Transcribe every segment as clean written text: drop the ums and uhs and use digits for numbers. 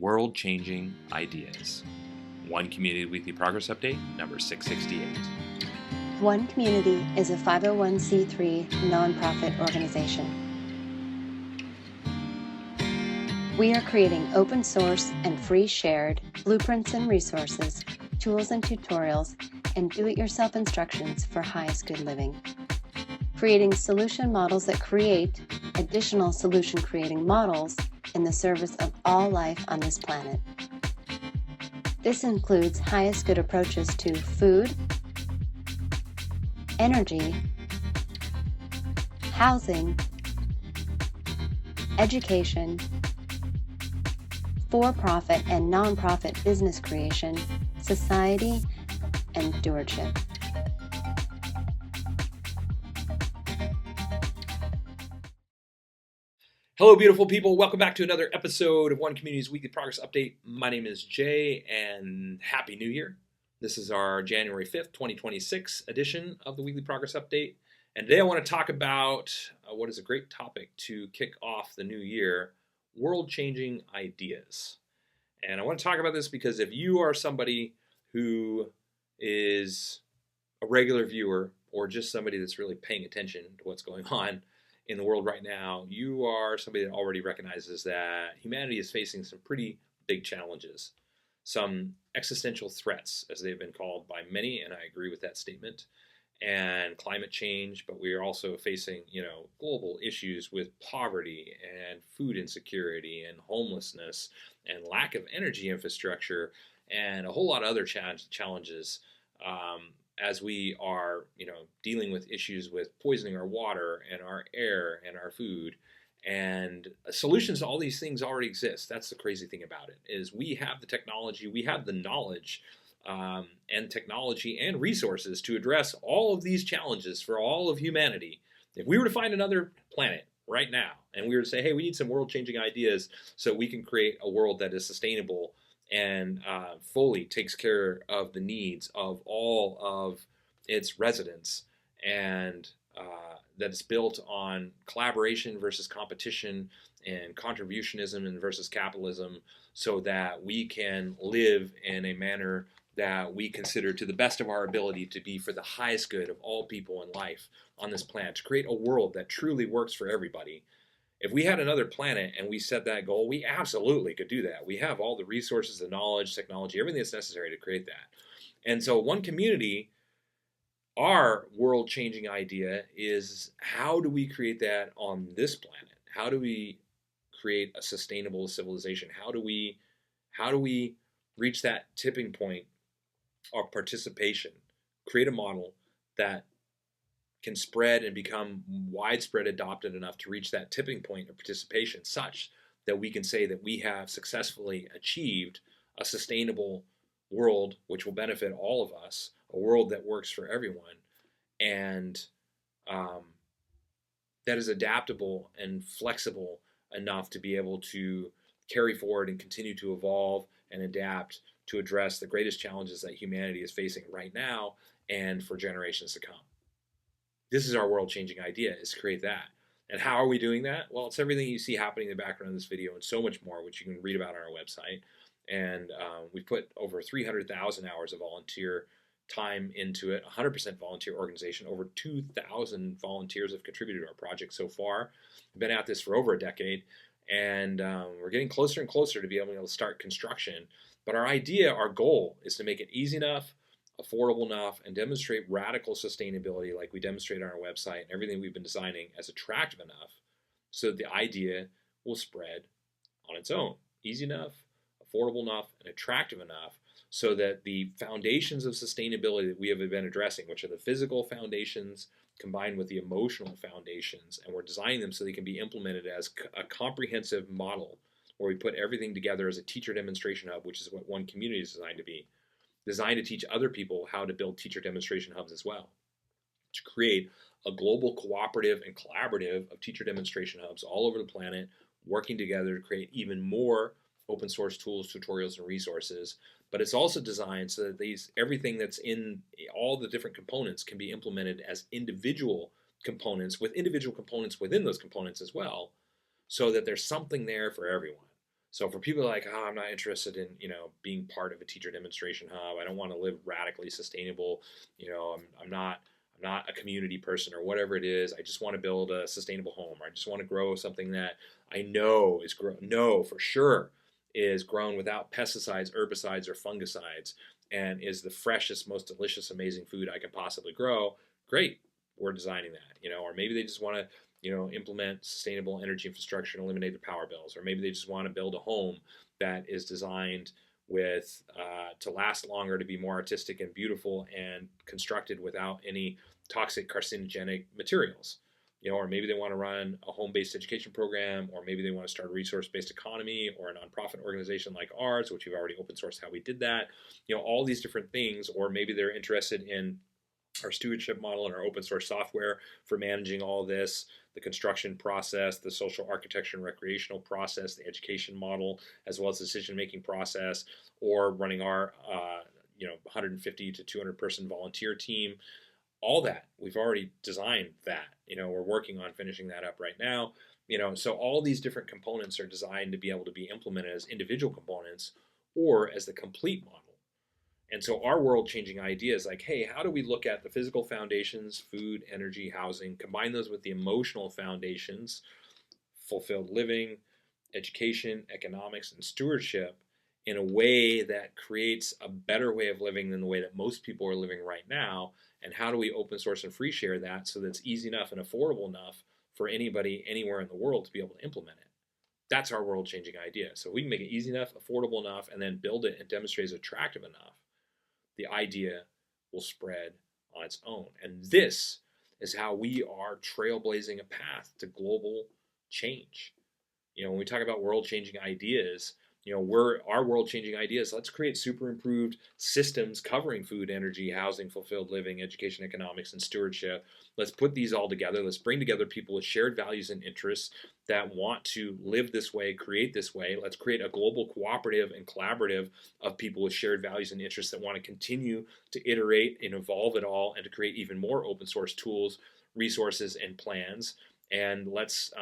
World-changing ideas. One Community Weekly Progress Update, number 668. One Community is a 501c3 nonprofit organization. We are creating open source and free shared blueprints and resources, tools and tutorials, and do-it-yourself instructions for highest good living. Creating solution models that create additional solution creating models in the service of all life on this planet. This includes highest good approaches to food, energy, housing, education, for-profit and non-profit business creation, society, and stewardship. Hello, beautiful people. Welcome back to another episode of One Community's Weekly Progress Update. My name is Jay, and Happy New Year. This is our January 5th, 2026 edition of the Weekly Progress Update. And today I want to talk about what is a great topic to kick off the new year, world-changing ideas. And I want to talk about this because if you are somebody who is a regular viewer or just somebody that's really paying attention to what's going on in the world right now, you are somebody that already recognizes that humanity is facing some pretty big challenges, some existential threats, as they've been called by many, and I agree with that statement, and climate change, but we are also facing, global issues with poverty and food insecurity and homelessness and lack of energy infrastructure and a whole lot of other challenges as we are, dealing with issues with poisoning our water and our air and our food. And solutions to all these things already exist. That's the crazy thing about it, is we have the technology, we have the knowledge and technology and resources to address all of these challenges for all of humanity. If we were to find another planet right now and we were to say, hey, we need some world-changing ideas so we can create a world that is sustainable and fully takes care of the needs of all of its residents, and that is built on collaboration versus competition and contributionism and versus capitalism, so that we can live in a manner that we consider to the best of our ability to be for the highest good of all people in life on this planet, to create a world that truly works for everybody. If we had another planet and we set that goal, we absolutely could do that. We have all the resources, the knowledge, technology, everything that's necessary to create that. And so One Community, our world-changing idea is, how do we create that on this planet? How do we create a sustainable civilization? How do we reach that tipping point of participation? Create a model that can spread and become widespread adopted enough to reach that tipping point of participation, such that we can say that we have successfully achieved a sustainable world which will benefit all of us, a world that works for everyone, and that is adaptable and flexible enough to be able to carry forward and continue to evolve and adapt to address the greatest challenges that humanity is facing right now and for generations to come. This is our world-changing idea, is to create that. And how are we doing that? Well, it's everything you see happening in the background of this video and so much more, which you can read about on our website. And we've put over 300,000 hours of volunteer time into it, 100% volunteer organization. Over 2,000 volunteers have contributed to our project so far. We've been at this for over a decade, and we're getting closer and closer to be able to start construction. But our idea, our goal, is to make it easy enough, affordable enough, and demonstrate radical sustainability like we demonstrate on our website, and everything we've been designing as attractive enough so that the idea will spread on its own. Easy enough, affordable enough, and attractive enough so that the foundations of sustainability that we have been addressing, which are the physical foundations combined with the emotional foundations, and we're designing them so they can be implemented as a comprehensive model where we put everything together as a teacher demonstration hub, which is what One Community is designed to be. Designed to teach other people how to build teacher demonstration hubs as well, to create a global cooperative and collaborative of teacher demonstration hubs all over the planet, working together to create even more open source tools, tutorials, and resources. But it's also designed so that everything that's in all the different components can be implemented as individual components with individual components within those components as well, so that there's something there for everyone. So for people like, oh, I'm not interested in, being part of a teacher demonstration hub. I don't want to live radically sustainable. I'm not a community person or whatever it is. I just want to build a sustainable home. Or I just want to grow something that I know know for sure is grown without pesticides, herbicides, or fungicides, and is the freshest, most delicious, amazing food I can possibly grow. Great, we're designing that. Or maybe they just want to implement sustainable energy infrastructure and eliminate their power bills. Or maybe they just want to build a home that is designed with to last longer, to be more artistic and beautiful, and constructed without any toxic carcinogenic materials. Or maybe they want to run a home-based education program, or maybe they want to start a resource-based economy or a nonprofit organization like ours, which we've already open sourced how we did that. All these different things. Or maybe they're interested in our stewardship model and our open source software for managing all this, the construction process, the social architecture and recreational process, the education model, as well as the decision-making process, or running our 150 to 200 person volunteer team. All that, we've already designed that. We're working on finishing that up right now. So all these different components are designed to be able to be implemented as individual components or as the complete model. And so our world-changing idea is like, hey, how do we look at the physical foundations, food, energy, housing, combine those with the emotional foundations, fulfilled living, education, economics, and stewardship, in a way that creates a better way of living than the way that most people are living right now? And how do we open source and free share that so that it's easy enough and affordable enough for anybody anywhere in the world to be able to implement it? That's our world-changing idea. So we can make it easy enough, affordable enough, and then build it and demonstrate as attractive enough, the idea will spread on its own. And this is how we are trailblazing a path to global change. When we talk about world-changing ideas, our world-changing ideas, let's create super improved systems covering food, energy, housing, fulfilled living, education, economics, and stewardship. Let's put these all together. Let's bring together people with shared values and interests that want to live this way, create this way. Let's create a global cooperative and collaborative of people with shared values and interests that want to continue to iterate and evolve it all, and to create even more open source tools, resources, and plans. And let's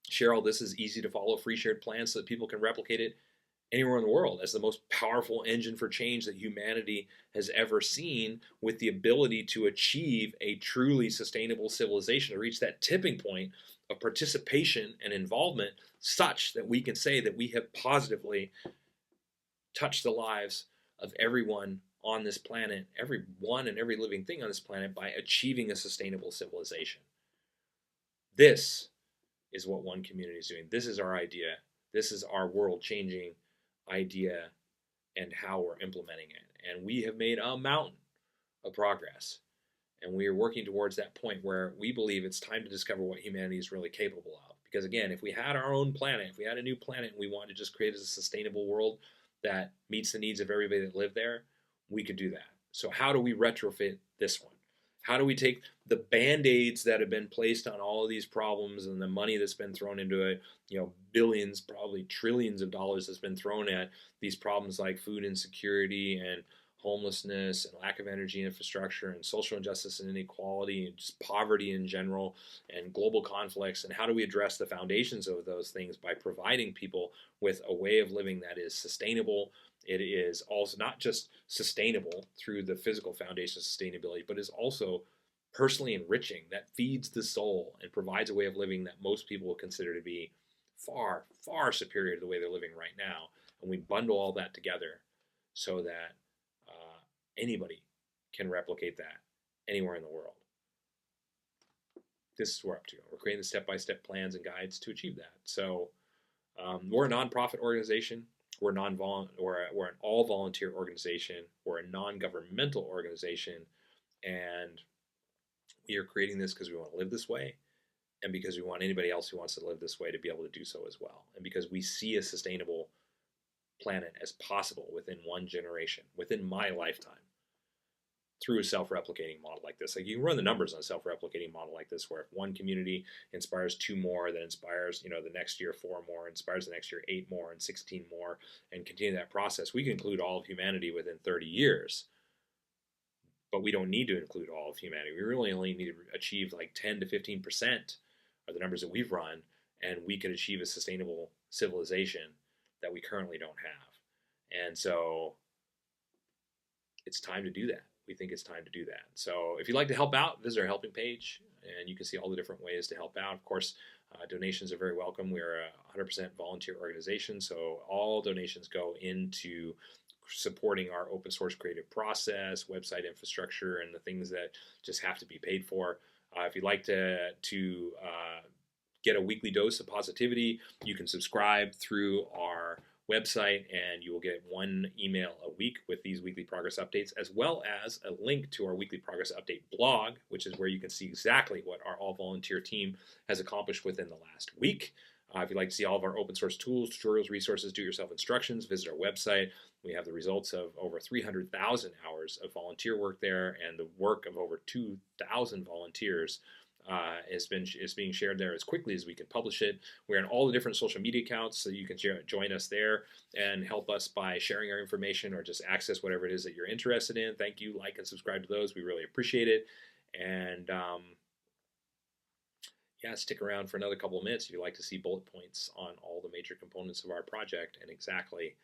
share all this as easy to follow free shared plans so that people can replicate it anywhere in the world as the most powerful engine for change that humanity has ever seen, with the ability to achieve a truly sustainable civilization, to reach that tipping point of participation and involvement such that we can say that we have positively touched the lives of everyone on this planet, everyone and every living thing on this planet, by achieving a sustainable civilization. This is what One Community is doing. This is our idea. This is our world-changing idea and how we're implementing it. And we have made a mountain of progress. And we are working towards that point where we believe it's time to discover what humanity is really capable of. Because again, if we had our own planet, if we had a new planet and we wanted to just create a sustainable world that meets the needs of everybody that lived there, we could do that. So how do we retrofit this one? How do we take the band-aids that have been placed on all of these problems and the money that's been thrown into it, billions, probably trillions of dollars that's been thrown at these problems like food insecurity and homelessness and lack of energy infrastructure and social injustice and inequality and just poverty in general and global conflicts, and how do we address the foundations of those things by providing people with a way of living that is sustainable? It is also not just sustainable through the physical foundation of sustainability, but is also personally enriching, that feeds the soul and provides a way of living that most people will consider to be far, far superior to the way they're living right now. And we bundle all that together so that anybody can replicate that anywhere in the world. This is where we're up to. We're creating the step-by-step plans and guides to achieve that. So we're a nonprofit organization. We're an all-volunteer organization. We're a non-governmental organization. And we are creating this because we want to live this way, and because we want anybody else who wants to live this way to be able to do so as well. And because we see a sustainable planet as possible within one generation, within my lifetime, through a self-replicating model like this. Like, you can run the numbers on a self-replicating model like this, where if one community inspires 2 more, that inspires, the next year 4 more, inspires the next year 8 more, and 16 more, and continue that process, we can include all of humanity within 30 years. But we don't need to include all of humanity. We really only need to achieve like 10 to 15% of the numbers that we've run, and we could achieve a sustainable civilization that we currently don't have. And so it's time to do that. We think it's time to do that. So if you'd like to help out, visit our helping page, and you can see all the different ways to help out. Of course, donations are very welcome. We're a 100% volunteer organization, so all donations go into supporting our open source creative process, website infrastructure, and the things that just have to be paid for. If you'd like to get a weekly dose of positivity, you can subscribe through our website, and you will get one email a week with these weekly progress updates, as well as a link to our weekly progress update blog, which is where you can see exactly what our all-volunteer team has accomplished within the last week. If you'd like to see all of our open source tools, tutorials, resources, do-it-yourself instructions, visit our website. We have the results of over 300,000 hours of volunteer work there, and the work of over 2,000 volunteers is being shared there as quickly as we can publish it. We're on all the different social media accounts, so you can join us there and help us by sharing our information or just access whatever it is that you're interested in. Thank you. Like and subscribe to those. We really appreciate it. And yeah, stick around for another couple of minutes if you'd like to see bullet points on all the major components of our project and exactly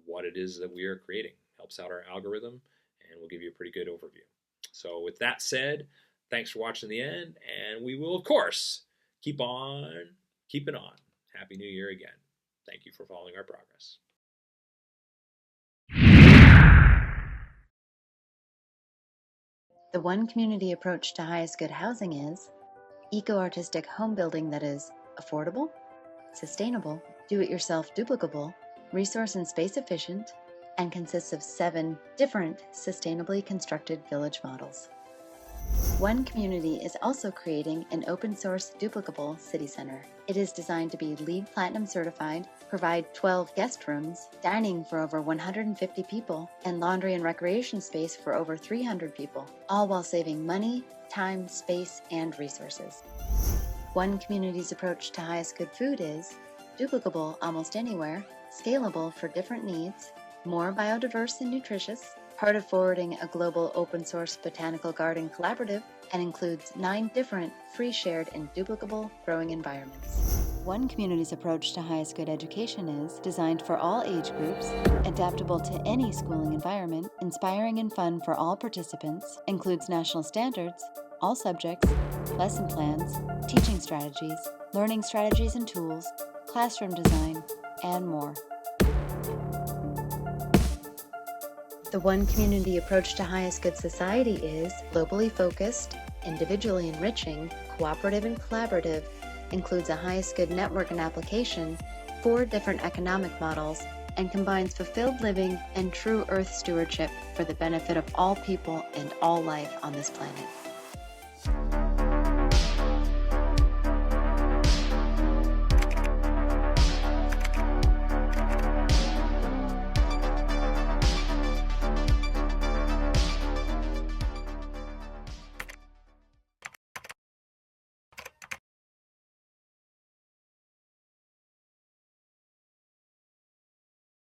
what it is that we are creating. Helps out our algorithm, and we'll give you a pretty good overview. So with that said, thanks for watching the end, and we will, of course, keep on keeping on. Happy New Year again. Thank you for following our progress. The one community approach to highest good housing is eco-artistic home building that is affordable, sustainable, do-it-yourself duplicable, resource and space efficient, and consists of 7 different sustainably constructed village models. One Community is also creating an open-source duplicable city center. It is designed to be LEED Platinum certified, provide 12 guest rooms, dining for over 150 people, and laundry and recreation space for over 300 people, all while saving money, time, space, and resources. One Community's approach to highest good food is duplicable almost anywhere, scalable for different needs, more biodiverse and nutritious, part of forwarding a global open-source botanical garden collaborative, and includes 9 different free, shared, and duplicable growing environments. One Community's approach to highest good education is designed for all age groups, adaptable to any schooling environment, inspiring and fun for all participants, includes national standards, all subjects, lesson plans, teaching strategies, learning strategies and tools, classroom design, and more. The One Community approach to highest good society is globally focused, individually enriching, cooperative and collaborative, includes a highest good network and application, 4 different economic models, and combines fulfilled living and true earth stewardship for the benefit of all people and all life on this planet.